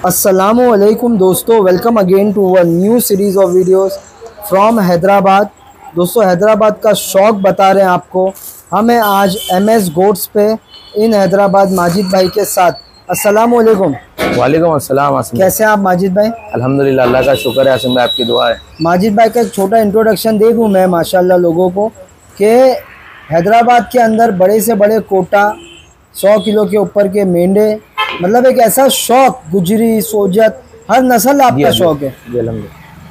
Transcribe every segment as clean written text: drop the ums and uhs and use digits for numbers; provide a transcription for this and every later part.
अस्सलामुअलैकुम दोस्तों, welcome again to a new series of videos from Hyderabad. दोस्तों, हैदराबाद का शौक़ बता रहे हैं आपको। हमें आज MS गोट्स पे इन हैदराबाद माजिद भाई के साथ। अस्सलामुअलैकुम। वालेकुम अस्सलाम। कैसे हैं आप माजिद भाई? अल्हम्दुलिल्लाह, अल्लाह का शुक्र है आसिम भाई, आपकी दुआ है। माजिद भाई का एक छोटा इंट्रोडक्शन दे दूँ मैं माशाल्लाह लोगों को कि हैदराबाद के अंदर बड़े से बड़े कोटा, 100 किलो के ऊपर के मेंढे, मतलब एक ऐसा शौक, गुजरी, सोजत, हर नस्ल आपका शौक है।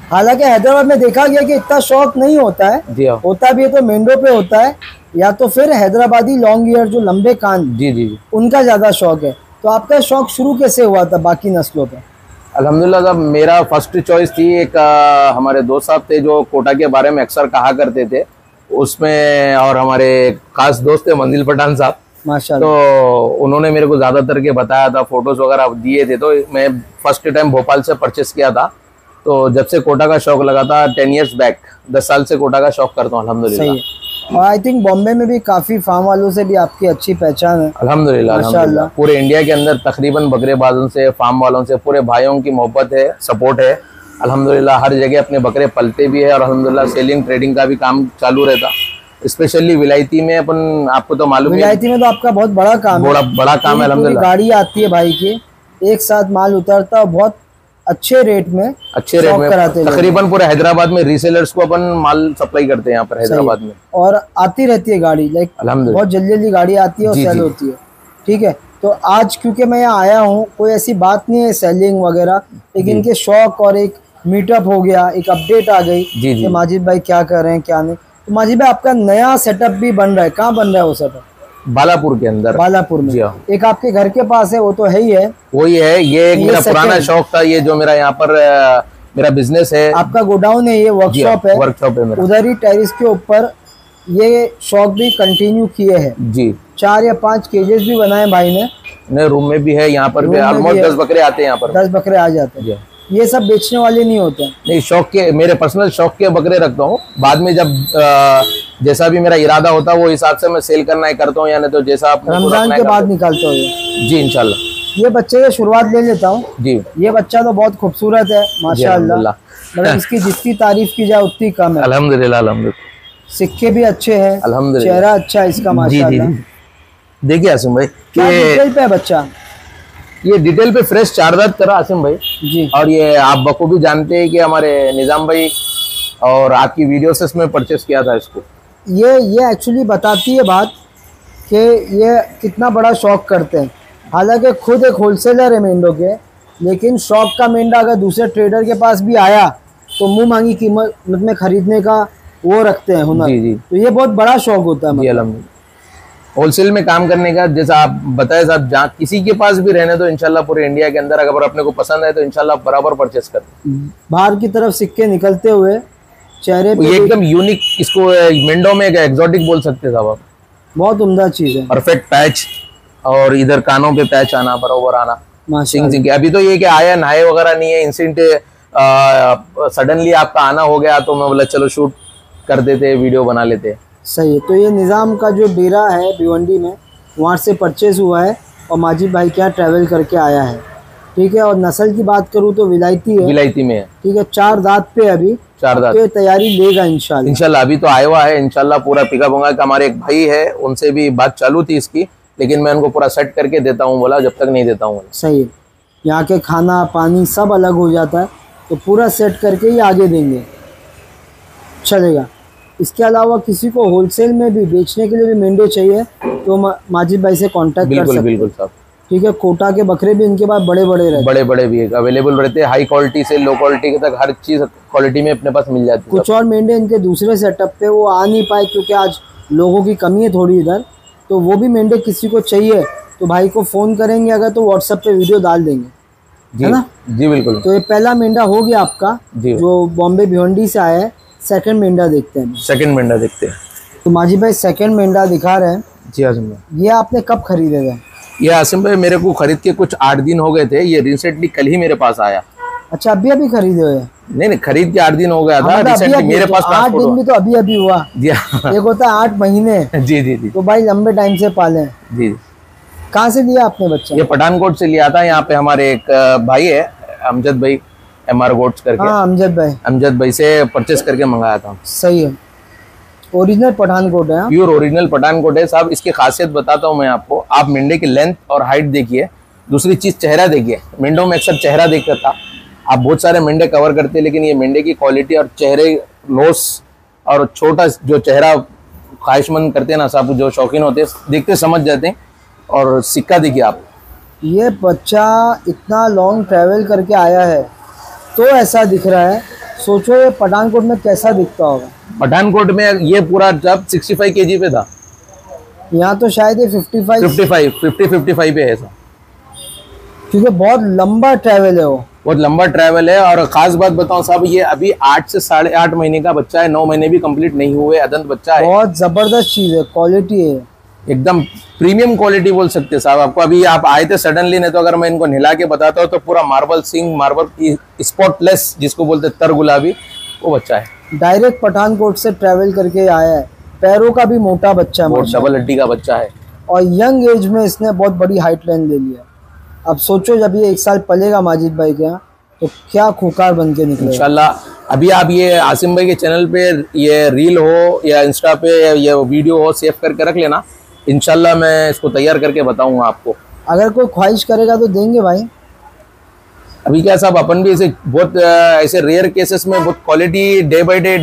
हालांकि हैदराबाद में देखा गया कि इतना शौक नहीं होता है, होता भी है तो मेंढों पे होता है, या तो फिर हैदराबादी लॉन्ग ईयर जो लंबे कान, जी, उनका ज़्यादा शौक है। तो आपका शौक शुरू कैसे हुआ था बाकी नस्लों पे? अल्हम्दुलिल्लाह साहब, मेरा फर्स्ट चॉइस थी एक हमारे दोस्त साहब थे जो कोटा के बारे में अक्सर कहा करते थे उसमें, और हमारे खास दोस्त थे मंजिल पठान साहब माशाल्लाह। तो उन्होंने मेरे को ज्यादातर के बताया था, फोटोज वगैरह दिए थे। तो मैं फर्स्ट टाइम भोपाल से परचेस किया था। तो जब से कोटा का शौक लगा था 10 इयर्स बैक, 10 साल से कोटा का शौक करता हूँ अल्हम्दुलिल्लाह। और आई थिंक बॉम्बे में भी काफी फार्म वालों से भी आपकी अच्छी पहचान है अल्हम्दुलिल्लाह माशाल्लाह। पूरे इंडिया के अंदर तकरीबन बकरेबाजों से, फार्म वालों से, पूरे भाइयों की मोहब्बत है, सपोर्ट है अल्हम्दुलिल्लाह। हर जगह अपने बकरे पलते भी है और अल्हम्दुलिल्लाह सेलिंग ट्रेडिंग का भी काम चालू रहता। स्पेशली विलायती में अपन, आपको तो मालूम है, विलायती में तो आपका बहुत बड़ा काम है। बड़ा काम है अल्हम्दुलिल्लाह। गाड़ी आती है भाई की, एक साथ माल उतरता है, बहुत अच्छे रेट में तकरीबन पूरे हैदराबाद में रीसेलर्स को अपन माल सप्लाई करते हैं यहाँ पर हैदराबाद में। और आती रहती है गाड़ी, लाइक बहुत जल्दी जल्दी गाड़ी आती है और सेल होती है। ठीक है, तो आज क्योंकि मैं यहाँ आया हूँ, कोई ऐसी बात नहीं है सेलिंग वगैरह, लेकिन इनके शौक और एक मीटअप हो गया, एक अपडेट आ गई कि माजिद भाई क्या कर रहे हैं क्या नहीं। तो माजिद भाई आपका नया सेटअप भी बन रहा है, कहाँ बन रहा है वो सेटअप? बालापुर के अंदर। बालापुर में एक आपके घर के पास है, वो तो है ही है, वही है। ये एक मेरा पुराना शौक था, ये जो मेरा यहाँ पर मेरा बिजनेस है। आपका गोडाउन है, ये वर्कशॉप है, मेरा। उधर ही टेरिस के ऊपर ये शौक भी कंटिन्यू किए हैं जी। 4 या 5 केजेस भी बनाए भाई ने। रूम में भी है, यहाँ पर भी ऑलमोस्ट 10 बकरे आते हैं यहाँ पर। 10 बकरे आ जाते हैं। ये सब बेचने वाले नहीं होते? नहीं, शौक के, मेरे पर्सनल शौक के बकरे रखता हूँ। बाद में जब जैसा भी मेरा इरादा होता है वो हिसाब से मैं सेल करना ही करता हूँ, या नहीं तो जैसा आप रमजान के बाद निकालते हो जी इंशाल्लाह। ये बच्चे की शुरुआत ले लेता हूँ जी। ये बच्चा तो बहुत खूबसूरत है माशाल्लाह, मतलब इसकी जितनी तारीफ की जाए उतनी कम है अल्हम्दुलिल्लाह। अल्हम्दुलिल्लाह, सिक्के भी अच्छे हैं अल्हम्दुलिल्लाह, चेहरा अच्छा है इसका माशाल्लाह। देखिए आसिम भाई, क्या डिटेल पे है बच्चा? ये डिटेल पे फ्रेश 4 दांत करा आसिम भाई जी। और ये आप बखूबी जानते हैं कि हमारे निजाम भाई और आपकी वीडियो से इसमें परचेस किया था इसको। ये एक्चुअली बताती है बात कि ये कितना बड़ा शौक करते हैं। हालांकि खुद एक होलसेलर है मेंढों के, लेकिन शौक का मेंढा अगर दूसरे ट्रेडर के पास भी आया तो मुंह मांगी कीमत में खरीदने का वो रखते हैं हुनर जी। तो ये बहुत बड़ा शौक होता है मतलब होलसेल में काम करने का। जैसा आप बताए साहब, जहाँ किसी के पास भी रहने तो इंशाल्लाह पूरे इंडिया के अंदर अगर अपने को पसंद है तो इंशाल्लाह बराबर परचेस करते। बाहर की तरफ सिक्के निकलते हुए चेहरे पे एकदम यूनिक, इसको मेंढों में एग्जॉटिक बोल सकते साहब आप। बहुत उम्दा चीज है। परफेक्ट पैच, और इधर कानों पे पैच आना, बराबर आना, सिंग। अभी तो ये कि आया नहाए वगैरह नहीं है, इंस्टेंट सडनली आपका आना हो गया तो मैं बोला चलो शूट कर देते, वीडियो बना लेते। सही है। तो ये निज़ाम का जो डेरा है भिवंडी में, वहाँ से परचेज हुआ है और माजिद भाई क्या ट्रैवल करके आया है। ठीक है, और नस्ल की बात करूँ तो विलायती है, विलायती में है। ठीक है, 4 दांत पे अभी 4 दांत पे तैयारी लेगा इंशाल्लाह। अभी तो आया हुआ है इंशाल्लाह, पूरा पिकअप होगा। हमारे एक भाई है, उनसे भी बात चालू थी इसकी, लेकिन मैं उनको पूरा सेट करके देता हूँ, बोला जब तक नहीं देता हूँ। सही है, यहाँ के खाना पानी सब अलग हो जाता है, तो पूरा सेट करके ही आगे देंगे, चलेगा। इसके अलावा किसी को होलसेल में भी बेचने के लिए भी मेंढे चाहिए तो माजिद भाई से कांटेक्ट कर सकते हैं। बिल्कुल साहब। ठीक है, कोटा के बकरे भी इनके पास बड़े बड़े भी अवेलेबल रहते हैं, हाई क्वालिटी से लो क्वालिटी तक हर चीज क्वालिटी में अपने पास मिल जाती है। कुछ और मेंढे इनके दूसरे सेटअप पे वो आ नहीं पाए क्योंकि आज लोगों की कमी है थोड़ी इधर, तो वो भी मेंढे किसी को चाहिए तो भाई को फोन करेंगे अगर, तो व्हाट्सएप पे वीडियो डाल देंगे, है ना जी। बिल्कुल। तो ये पहला मेंढा हो गया आपका जो बॉम्बे भिवंडी से आया है। सेकंड मेंढा देखते हैं। सेकंड मेंढा देखते हैं। तो माजिद भाई सेकंड मेंढा दिखा रहे हैं जी आसिम भाई। ये आपने कब खरीदे थे? ये आसिम भाई मेरे को खरीद के कुछ 8 दिन हो गए थे। ये रिसेंटली कल ही मेरे पास आया। अच्छा, अभी खरीदे हुए? नहीं, खरीद के 8 दिन हो गया था। रिसेंटली मेरे पास 8 दिन भी तो अभी हुआ जी। एक होता है 8 महीने। जी। तो भाई लंबे टाइम से पाले जी। कहाँ से लिया आपने बच्चा? ये पठानकोट से लिया था। यहाँ पे हमारे एक भाई है अमजद भाई, MR गोट्स करके। हाँ, अमजद भाई से परचेस करके मंगाया था। सही है, ओरिजिनल पठानकोट है, प्योर ओरिजिनल पठानकोट है साहब। इसकी खासियत बताता हूँ मैं आपको। आप मेंढे की लेंथ और हाइट देखिए, दूसरी चीज चेहरा देखिए। मेंढों में अक्सर चेहरा देखता था, आप बहुत सारे मेंढे कवर करते हैं, लेकिन ये मेंढे की क्वालिटी और चेहरे, नोस और छोटा जो चेहरा ख्वाहिशमंद करते हैं ना साहब, जो शौकीन होते हैं देखते समझ जाते हैं। और सिक्का देखिए आप, ये बच्चा इतना लॉन्ग ट्रैवल करके आया है तो ऐसा दिख रहा है। सोचो ये पठानकोट में कैसा दिखता होगा। पठानकोट में ये पूरा जब 65 kg पे था, यहाँ तो शायद ये 55 पे है ऐसा, क्योंकि बहुत लंबा ट्रैवल है वो, बहुत लंबा ट्रैवल है। और खास बात बताऊं साहब, ये अभी 8 से 8.5 महीने का बच्चा है, 9 महीने भी कंप्लीट नहीं हुए, अदंत बच्चा है। बहुत जबरदस्त चीज है, क्वालिटी है, एकदम प्रीमियम क्वालिटी बोल सकते हैं साहब। आपको अभी आप आए थे सडनली, नहीं तो अगर मैं इनको नहला के बताता हूँ तो पूरा मार्बल सिंग, मार्बल की स्पॉटलेस जिसको बोलते हैं तर गुलाबी, वो बच्चा है। डायरेक्ट पठानकोट से ट्रैवल करके आया है। पैरों का भी मोटा बच्चा है, बहुत डबल हड्डी का बच्चा है, और यंग एज में इसने बहुत बड़ी हाइट लाइन ले लिया। अब सोचो जब ये 1 साल पलेगा माजिद भाई के यहाँ तो क्या खूंखार बन के निकलेगा इंशाल्लाह। अभी आप ये आसिम भाई के चैनल पे ये रील हो या इंस्टा पे ये वीडियो हो, सेव करके रख लेना। इंशाल्लाह मैं इसको तैयार करके बताऊंगा आपको। अगर कोई ख्वाहिश करेगा तो देंगे भाई। अभी क्या साहब, अपन भी ऐसे बहुत ऐसे रेयर केसेस में बहुत क्वालिटी डे बाय डे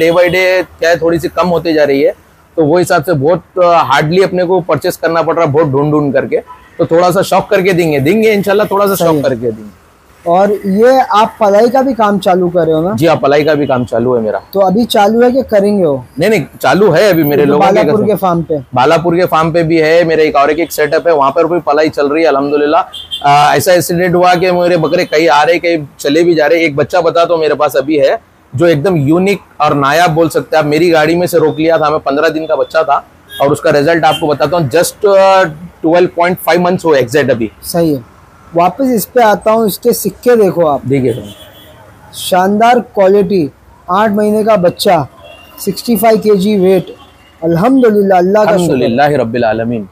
क्या है थोड़ी सी कम होती जा रही है, तो वो हिसाब से बहुत हार्डली अपने को परचेस करना पड़ रहा है, बहुत ढूंढ करके। तो थोड़ा सा शौक करके देंगे इंशाल्लाह, थोड़ा सा शौक करके देंगे। और ये आप पलाई का भी काम चालू कर रहे हो ना? जी हाँ, पलाई का भी काम चालू है मेरा। तो अभी चालू है कि करेंगे हो? नहीं चालू है अभी मेरे लोगों बालापुर के फार्म पे। बालापुर के फार्म पे भी है मेरे, एक और एक सेटअप है, वहां पर भी पलाई चल रही है अल्हम्दुलिल्लाह। ऐसा इंसिडेंट हुआ कि मेरे बकरे कहीं आ रहे कहीं चले भी जा रहे। एक बच्चा बता तो मेरे पास अभी है जो एकदम यूनिक और नायाब बोल सकते हैं आप। मेरी गाड़ी में से रोक लिया था, मैं 15 दिन का बच्चा था, और उसका रिजल्ट आपको बताता हूँ। जस्ट 12.5 मंथ्स हुए एग्जैक्ट अभी। सही है। वापस इस पे आता हूँ, इसके सिक्के देखो आप, देखिए शानदार क्वालिटी। 8 महीने का बच्चा, 65 kg वेट, अल्हम्दुलिल्लाह, अल्लाह का शुक्र। अल्हम्दुलिल्लाह रब्बिल आलमीन।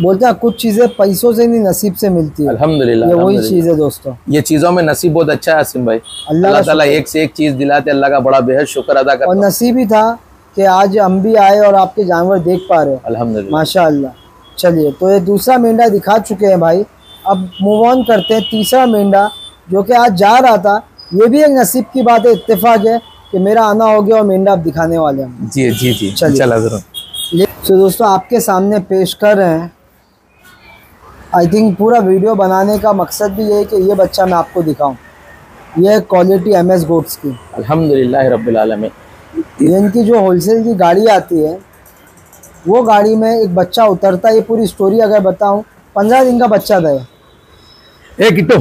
बोलते हैं कुछ चीजें पैसों से नहीं नसीब से मिलती है। अल्हम्दुलिल्लाह, ये वही चीज है दोस्तों। ये चीजों में नसीब बहुत अच्छा है आसिम भाई। अल्लाह ताला एक से एक चीज दिलाते, अल्लाह का बड़ा बेहद शुक्र अदा करता हूं। और नसीब ही था कि आज हम भी आए और आपके जानवर देख पा रहे हैं, अल्हम्दुलिल्लाह माशाअल्लाह। चलिए, तो ये दूसरा मेंढा दिखा चुके हैं भाई। अब मूव ऑन करते हैं। तीसरा मेंढा जो कि आज जा रहा था, ये भी एक नसीब की बात है, इत्तेफाक है कि मेरा आना हो गया और मेंढा आप दिखाने वाले हैं। जी जी जी, चला जरूर। तो दोस्तों आपके सामने पेश कर रहे हैं। आई थिंक पूरा वीडियो बनाने का मकसद भी ये है कि ये बच्चा मैं आपको दिखाऊं। ये है क्वालिटी MS गोट्स की, अल्हम्दुलिल्लाह रब्बिल आलमीन। ये इनकी जो होलसेल की गाड़ी आती है, वो गाड़ी में एक बच्चा उतरता है। ये पूरी स्टोरी अगर बताऊं, 15 दिन का बच्चा था। किट्टू,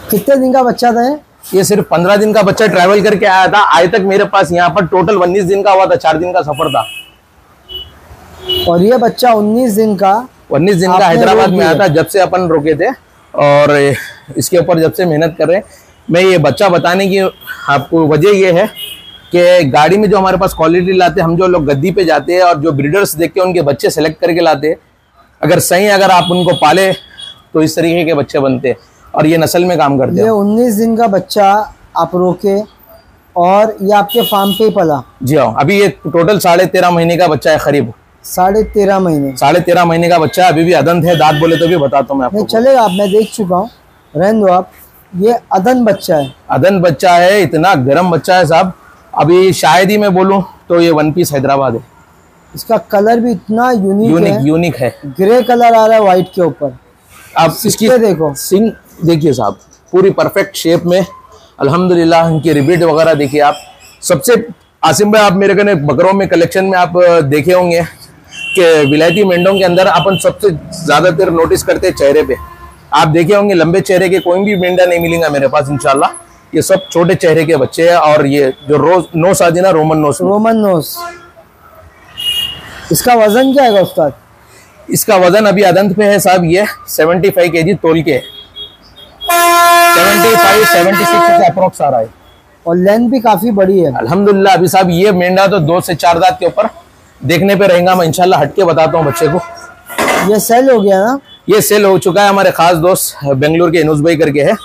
कितने दिन का बच्चा था ये सिर्फ 15 दिन का बच्चा ट्रैवल करके आया था। आज तक मेरे पास यहाँ पर टोटल 19 दिन का हुआ था, 4 दिन का सफर था। और ये बच्चा 19 दिन का हैदराबाद में आया था जब से अपन रुके थे, और इसके ऊपर जब से मेहनत कर रहे हैं। मैं ये बच्चा बताने की आपको वजह ये है कि गाड़ी में जो हमारे पास क्वालिटी लाते हैं, हम जो लोग गद्दी पे जाते हैं और जो ब्रीडर्स देख के उनके बच्चे सेलेक्ट करके लाते हैं, अगर सही अगर आप उनको पाले तो इस तरीके के बच्चे बनते हैं, और ये नस्ल में काम करते हैं। ये 19 दिन का बच्चा आप रोके और ये आपके फार्म पे ही पला? जी हाँ, अभी ये टोटल 13.5 महीने का बच्चा है, करीब 13.5 महीने। 13.5 महीने का बच्चा है, अभी भी अदंत है। दांत बोले तो भी बताता हूँ मैं आपको। नहीं चलेगा, आप, मैं देख चुका हूँ, रहने दो आप। ये अदन बच्चा है, अदन बच्चा है, इतना गर्म बच्चा है साहब। अभी शायद ही मैं बोलूँ तो ये 1 पीस हैदराबाद है। इसका कलर भी इतना यूनिक है। ग्रे कलर आ रहा है व्हाइट के ऊपर। आप इसकी देखो, सिंग देखिए साहब, पूरी परफेक्ट शेप में अल्हम्दुलिल्लाह। इनकी रिबिट वगैरह देखिए आप। सबसे आसिम भाई, आप मेरे कने बकरों में कलेक्शन में आप देखे होंगे कि विलायती मेंढों के अंदर अपन सबसे ज्यादातर नोटिस करते हैं चेहरे पे। आप देखे होंगे लंबे चेहरे के कोई भी मेंढा नहीं मिलेगा मेरे पास इंशाल्लाह। ये सब छोटे चेहरे के बच्चे हैं, और ये जो नोस आती है ना, रोमन नोस। इसका वजन क्या है उस्ताद? इसका वजन अभी अदंत पे है साहब, ये 75 kg तोल के 75-76 अप्रोक्स आ रहा है, और लेंथ भी काफी बड़ी है अल्हम्दुलिल्लाह। अभी साहब ये मेंढा तो 2 से 4 दांत के ऊपर देखने पे रहेगा। मैं इंशाल्लाह हटके बताता हूँ बच्चे को। ये सेल हो गया ना? ये सेल हो चुका है, हमारे खास दोस्त बेंगलुरु के यूनुस भाई करके है,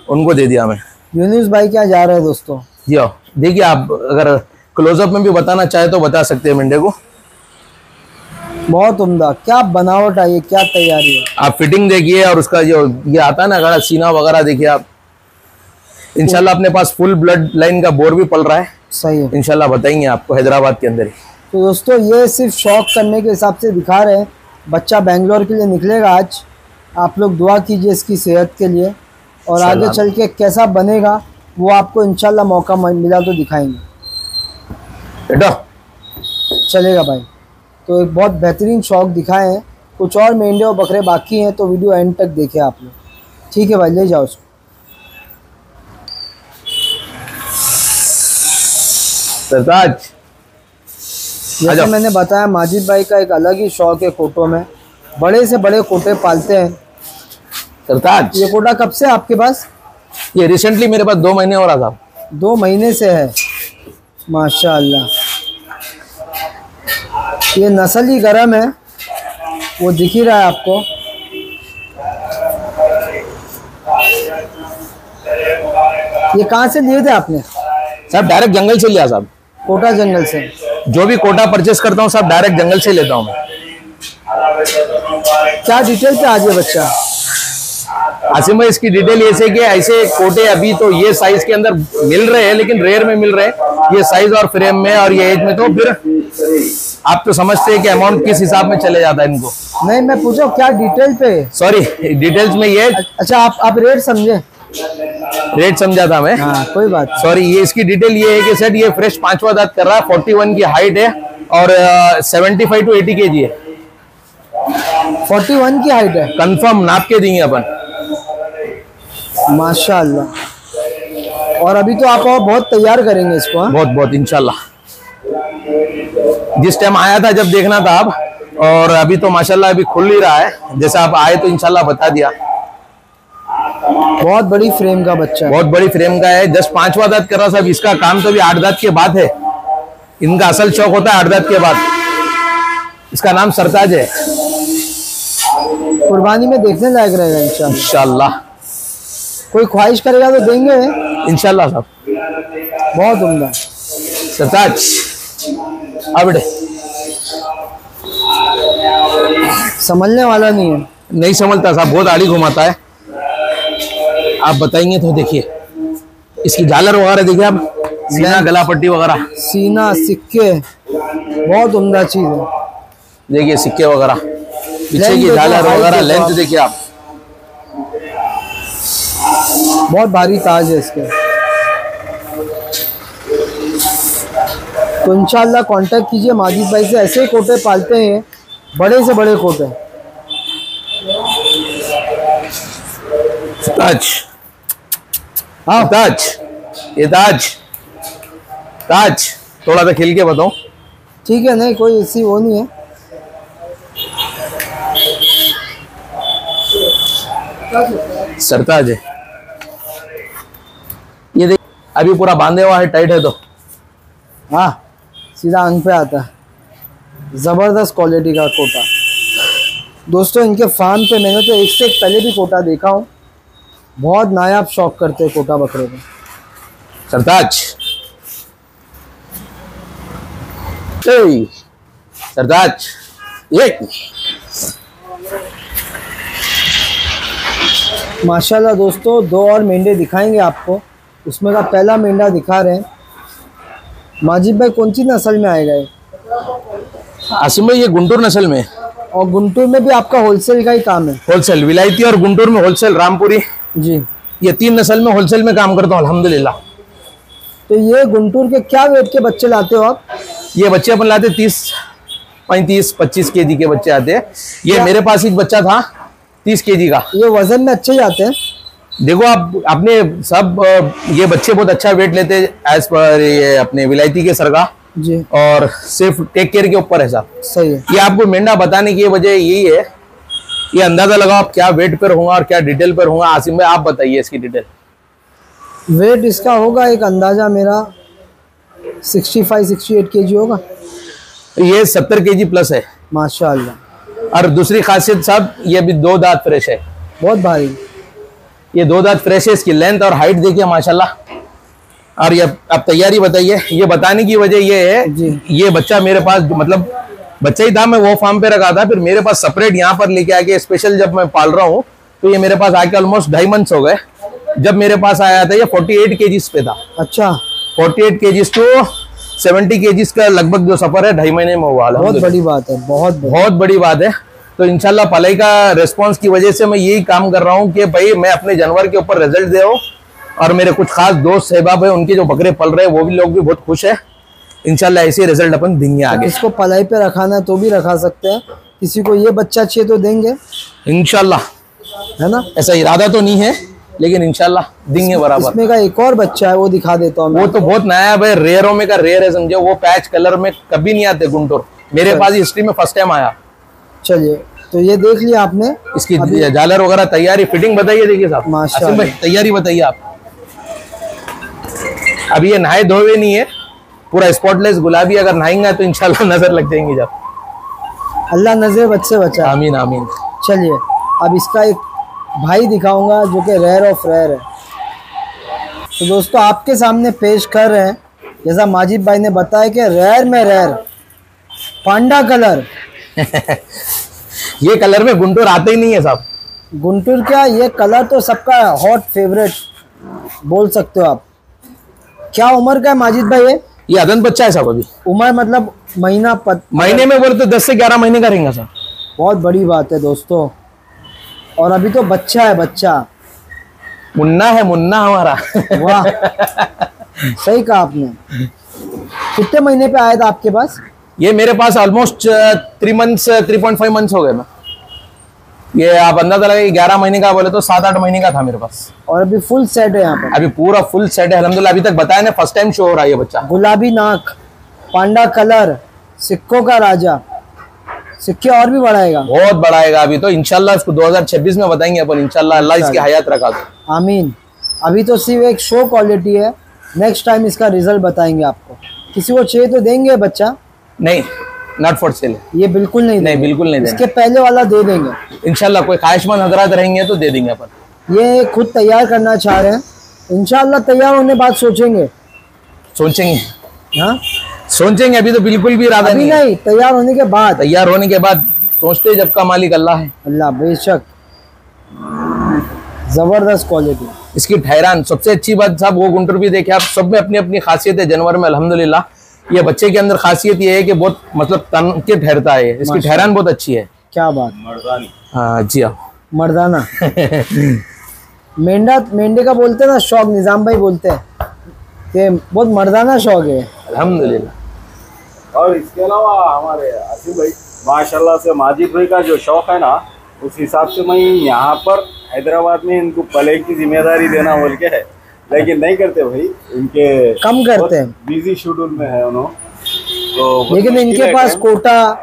उनको दे दिया हमें। यूनुस भाई क्या जा रहे हैं दोस्तों? जी आओ देखिए, आप अगर क्लोजअप में भी बताना चाहे तो बता सकते हैं मेंढे को। बहुत उम्दा, क्या बनावट है, ये क्या तैयारी है। आप फिटिंग देखिए और उसका जो ये आता है ना अगर सीना वगैरह देखिए आप। इंशाल्लाह अपने पास फुल ब्लड लाइन का बोर भी पल रहा है। सही है, इंशाल्लाह बताएंगे आपको हैदराबाद के अंदर ही। तो दोस्तों ये सिर्फ शौक करने के हिसाब से दिखा रहे हैं। बच्चा बेंगलोर के लिए निकलेगा आज। आप लोग दुआ कीजिए इसकी सेहत के लिए, और आगे चल के कैसा बनेगा वो आपको इंशाल्लाह मौका मिला तो दिखाएंगे। बेटा चलेगा भाई। तो एक बहुत बेहतरीन शौक दिखाए हैं। कुछ और मेंढे और बकरे बाकी हैं तो वीडियो एंड तक देखें आप लोग। ठीक है भाई, ले जाओ उसको। सरताज, जैसे मैंने बताया माजिद भाई का एक अलग ही शौक है कोटों में। बड़े से बड़े कोटे पालते हैं। सरताज, ये कोटा कब से आपके पास? ये रिसेंटली मेरे पास 2 महीने हो रहा था। 2 महीने से है, माशाअल्लाह। ये नस्ल ही गर्म है, वो दिख ही रहा है आपको। ये कहाँ से लिए थे आपने? साहब डायरेक्ट जंगल से लिया साहब, कोटा जंगल से। जो भी कोटा परचेस करता हूँ साहब डायरेक्ट जंगल से लेता हूँ मैं। क्या डिटेल पे आज ये बच्चा? आसिम भाई इसकी डिटेल ये है कि ऐसे कोटे अभी तो ये साइज के अंदर मिल रहे हैं, लेकिन रेयर में मिल रहे हैं। ये साइज और फ्रेम में और ये एज में तो फिर आप तो समझते हैं कि अमाउंट किस हिसाब में चले जाता है इनको। नहीं, मैं पूछा क्या डिटेल पे? सॉरी, डिटेल्स में ये। अच्छा, आप रेट समझे? रेट समझा था मैं। हाँ, कोई बात। सॉरी, ये इसकी डिटेल ये है कि सर ये फ्रेश 5वां दांत कर रहा है, 41 की हाइट है और 75 to 80 kg है। 41 की हाइट है? कंफर्म नाप के देंगे अपन। माशाअल्लाह। और अभी तो आप और बहुत तैयार करेंगे इसको? हाँ? बहुत बहुत इंशाल्लाह। जिस टाइम आया था जब देखना था आप, और अभी तो माशाल्लाह अभी खुल ही रहा है। जैसे आप आए तो इंशाल्लाह बता दिया। बहुत बड़ी फ्रेम का बच्चा है। बहुत बड़ी फ्रेम का है। जस्ट 5वां दांत कर रहा साहब। इसका काम तो भी 8 दांत के बाद है। इनका असल शौक होता है 8 दांत के बाद। इसका नाम सरताज है। कुर्बानी में देखने लायक रहेगा इंशाल्लाह। कोई ख्वाहिश करेगा तो देंगे इंशाल्लाह साहब। बहुत उम्दा। सरताज आ बेटे। समझने वाला नहीं है। नहीं समझता साहब, बहुत आड़ी घुमाता है। आप बताएंगे तो देखिए इसकी झालर वगैरह देखिए आप, सीना गला पट्टी वगैरह, सीना सिक्के, बहुत उम्दा चीज है। देखिए सिक्के वगैरह, पीछे की झालर वगैरह, लेंथ देखिए आप। बहुत भारी ताज है इसके। तो इंशाल्लाह कांटेक्ट कीजिए माजिद भाई से। ऐसे कोटे पालते हैं, बड़े से बड़े कोटे। ताज, हाँ ताज, ये ताज, ताज थोड़ा सा खिल के बताओ। ठीक है, नहीं कोई ऐसी वो नहीं है। सरताज है ये। देख अभी पूरा बांधे हुआ है, टाइट है तो हाँ सीधा अंग पे आता है। ज़बरदस्त क्वालिटी का कोटा। दोस्तों इनके फार्म पे मैंने तो एक से एक पहले भी कोटा देखा हूँ। बहुत नायाब शौक करते हैं कोटा बकरे में। सरताज, सरताज ये माशाल्लाह। दोस्तों 2 और मेंढे दिखाएंगे आपको। उसमें का पहला मेंढा दिखा रहे हैं। माजिद भाई कौन सी नस्ल में आएगा ये? आसिम भाई ये गुंटूर नस्ल में। और गुंटूर में भी आपका होलसेल का ही काम है? होलसेल, विलायती और गुंटूर में होलसेल, रामपुरी जी। ये 3 नस्ल में होलसेल में काम करता हूँ अल्हम्दुलिल्लाह। तो ये गुंटूर के क्या वेट के बच्चे लाते हो आप? ये बच्चे अपन लाते 30, 35, 25 kg के बच्चे आते हैं। ये मेरे पास एक बच्चा था 30 kg का। ये वजन में अच्छे ही आते हैं। देखो आप अपने सब ये बच्चे बहुत अच्छा वेट लेते हैं एज पर ये अपने विलायती के सरगा जी। और सिर्फ टेक केयर के ऊपर है साहब। सही है। ये आपको मेंढा बताने की वजह यही है, ये अंदाजा लगाओ आप क्या वेट पर होगा और क्या डिटेल पर होगा। आसिम भाई आप बताइए इसकी डिटेल। वेट इसका होगा एक अंदाजा मेरा 65-68 kg होगा। ये 70 kg प्लस है। माशाल्लाह। और दूसरी खासियत साहब, ये भी 2 दांत फ्रेश है, बहुत भारी। ये 2 दांत फ्रेश है। इसकी लेंथ और हाइट देखिए माशाल्लाह। और ये आप तैयारी बताइए। ये बताने की वजह ये है, ये बच्चा मेरे पास मतलब बच्चा ही था, मैं वो फार्म पे रखा था, फिर मेरे पास सेपरेट यहाँ पर लेके आके स्पेशल जब मैं पाल रहा हूँ, तो ये मेरे पास आके ऑलमोस्ट 2.5 मंथ्स हो गए। जब मेरे पास आया था ये 48 केजीज पे था। अच्छा, 48 केजीज टू 70 केजीज का लगभग जो सफर है 2.5 महीने में हुआ। बहुत बड़ी बात है, बहुत बड़ी बात है। तो इंशाल्लाह पलाई का रेस्पॉन्स की वजह से मैं यही काम कर रहा हूँ कि भाई मैं अपने जानवर के ऊपर रिजल्ट दे रहा हूँ, और मेरे कुछ खास दोस्त सहबाब है, उनके जो बकरे पल रहे हैं वो भी लोग भी बहुत खुश है। इंशाल्लाह ऐसे रिजल्ट अपन देंगे आगे। इसको पलाई पे रखाना है तो भी रखा सकते हैं, किसी को ये बच्चा चाहिए तो देंगे इंशाल्लाह, है ना। ऐसा इरादा तो नहीं है, लेकिन इंशाल्लाह देंगे बराबर। इसमें का एक और बच्चा है, वो दिखा देता हूँ। वो तो बहुत नायाब है, रेयरों में का रेयर है, समझे। वो पैच कलर में कभी नहीं आते गुंटूर, मेरे पास हिस्ट्री में फर्स्ट टाइम आया। चलिए, तो ये देख लिया आपने। इसकी झालर वगैरह तैयारी, फिटिंग बताइए। देखिए साहब, माशाल्लाह भाई तैयारी बताइए आप। अभी ये नहाए धोए नहीं है, पूरा स्पॉटलेस गुलाबी। अगर नहाएंगे तो इंशाल्लाह नजर लग जाएंगी जब। अल्लाह नजर बच्चे बचा। आमीन आमीन। चलिए, अब इसका एक भाई दिखाऊंगा जो कि रेयर ऑफ रेयर है। तो दोस्तों आपके सामने पेश कर रहे हैं, जैसा माजिद भाई ने बताया कि रेयर में रेयर पांडा कलर। ये कलर में गुंटूर आते ही नहीं है साहब। गुंटूर क्या, ये कलर तो सबका हॉट फेवरेट बोल सकते हो आप। क्या उम्र का है माजिद भाई? ये अदन बच्चा है साहब। अभी उम्र मतलब महीने में बोले तो 10 से 11 महीने का रहेगा साहब। बहुत बड़ी बात है दोस्तों। और अभी तो बच्चा है, बच्चा मुन्ना है, मुन्ना हमारा। वाह, सही कहा आपने। कितने महीने पे आया था आपके पास? ये मेरे पास ऑलमोस्ट 3.5 मंथ्स हो गए। मैं ये आप अंदाजा लगाइए, 11 महीने का बोले तो 7-8 महीने का था मेरे पास। और अभी फुल सेट है यहाँ पर? अभी पूरा फुल सेट है अल्हम्दुलिल्लाह। अभी तक बताया ना, फर्स्ट टाइम शो हो रहा है ये बच्चा। गुलाबी नाक, पांडा कलर, सिक्कों का राजा। सिक्के और भी बढ़ाएगा, बहुत बढ़ाएगा। अभी तो इंशाल्लाह इसको 2026 में बताएंगे अपन इंशाल्लाह। अल्लाह इसकी हयात रखा दो, आमीन। अभी तो सिर्फ एक शो क्वालिटी है, नेक्स्ट टाइम इसका रिजल्ट बताएंगे आपको। किसी को चाहिए तो देंगे बच्चा? नहीं, नॉट फॉर सेल। ये बिल्कुल नहीं, बिल्कुल नहीं। इसके पहले वाला दे देंगे इंशाल्लाह। कोई ख्वाहिशमंद हजरात रहेंगे तो दे देंगे अपन। ये खुद तैयार करना चाह रहे हैं, इंशाल्लाह तैयार होने बाद सोचेंगे। हाँ सोचेंगे, अभी तो बिल्कुल भी इरादा नहीं। तैयार होने के बाद, तैयार होने के बाद सोचते, जब का मालिक अल्लाह है। अल्लाह, बेशक। जबरदस्त क्वालिटी। इसकी ठहरान सबसे अच्छी बात साहब, वो गुंटूर भी देखे आप, सब में अपनी अपनी खासियत है जानवर में अल्हम्दुलिल्लाह। ये बच्चे के अंदर खासियत ये है कि बहुत मतलब तन के ठहरता है। इसकी ठहरान बहुत अच्छी है। क्या बात, मर्दानी। हाँ जी, हाँ मर्दाना। मेंढे का बोलते हैं ना शौक, निजाम भाई बोलते हैं कि बहुत मर्दाना शौक है अल्हम्दुलिल्लाह। और इसके अलावा हमारे आसिफ भाई माशाल्लाह से माजिद भाई का जो शौक है ना, उस हिसाब से मैं यहाँ पर हैदराबाद में इनको पले की जिम्मेदारी देना बोल के है, लेकिन नहीं करते भाई। इनके कम करते हैं, बिजी शेड्यूल में है उन्होंने तो, लेकिन इनके पास कोटा,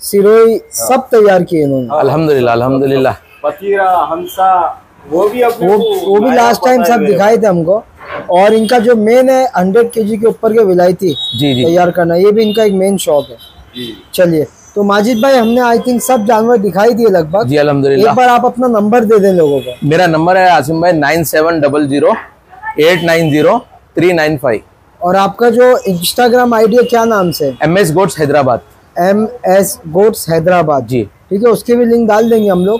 सिरोही सब तैयार किए इन्होंने। अल्हम्दुलिल्लाह अल्हम्दुलिल्लाह। पतीरा, हंसा, वो भी लास्ट टाइम सब दिखाए थे हमको। और इनका जो मेन है 100 kg के ऊपर के विलायती तैयार करना, ये भी इनका एक मेन शौक है। चलिए, तो माजिद भाई हमने आई थिंक सब जानवर दिखाई दिए लगभग। जी अल्हम्दुलिल्लाह। एक बार आप अपना नंबर दे दें लोगों को। मेरा नंबर है आसिम भाई 9700890395। और आपका जो इंस्टाग्राम आईडी है क्या नाम से? MS goats Hyderabad. MS goats Hyderabad ji, ठीक है। उसके भी लिंक डाल देंगे हम लोग।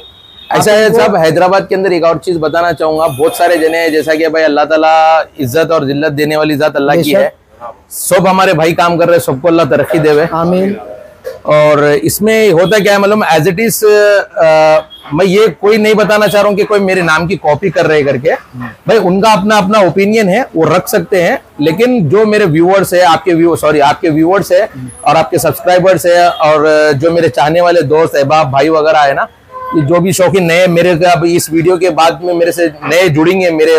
ऐसा है साहब, हैदराबाद के अंदर एक और चीज बताना चाहूंगा। बहुत सारे जने हैं, जैसा कि भाई अल्लाह ताला इज्जत और जिल्लत देने वाली जात अल्लाह की है। सब हमारे भाई काम कर रहे हैं, सबको अल्लाह तरक्की देवे, आमीन। और इसमें होता क्या है, मतलब एज इट इज मैं ये कोई नहीं बताना चाह रहा हूँ कि कोई मेरे नाम की कॉपी कर रहे करके। भाई उनका अपना अपना ओपिनियन है, वो रख सकते हैं, लेकिन जो मेरे व्यूअर्स है, आपके व्यूअर्स है और आपके सब्सक्राइबर्स है, और जो मेरे चाहने वाले दोस्त अहबाब भाई वगैरह है ना, ये जो भी शौकीन नए मेरे अब इस वीडियो के बाद में मेरे से नए जुड़ेंगे मेरे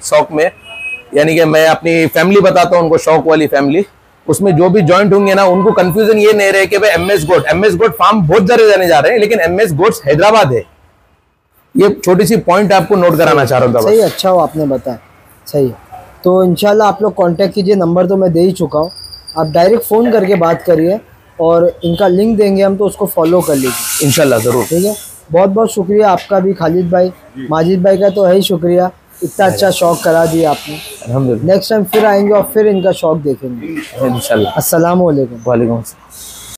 शौक में, यानी कि मैं अपनी फैमिली बताता हूँ उनको, शौक वाली फैमिली, उसमें जो भी ज्वाइंट होंगे ना, उनको कंफ्यूजन ये नहीं रहे कि भाई MS गोट फार्म बहुत सारे जाने जा रहे हैं, लेकिन MS गोट्स हैदराबाद है। ये छोटी सी पॉइंट आपको नोट कराना चाह रहा था। सही, अच्छा हो आपने बताया, सही है। तो इंशाल्लाह आप लोग कांटेक्ट कीजिए, नंबर तो मैं दे ही चुका हूँ, आप डायरेक्ट फ़ोन करके बात करिए। और इनका लिंक देंगे हम, तो उसको फॉलो कर लीजिए इंशाल्लाह ज़रूर। ठीक है। बहुत बहुत शुक्रिया आपका भी खालिद भाई। माजिद भाई का तो है ही शुक्रिया, इतना अच्छा शौक करा दिया आपने। अल्हम्दुलिल्लाह। नेक्स्ट टाइम फिर आएंगे और फिर इनका शौक देखेंगे इंशाल्लाह। अस्सलाम वालेकुम। वालेकुम अस्सलाम।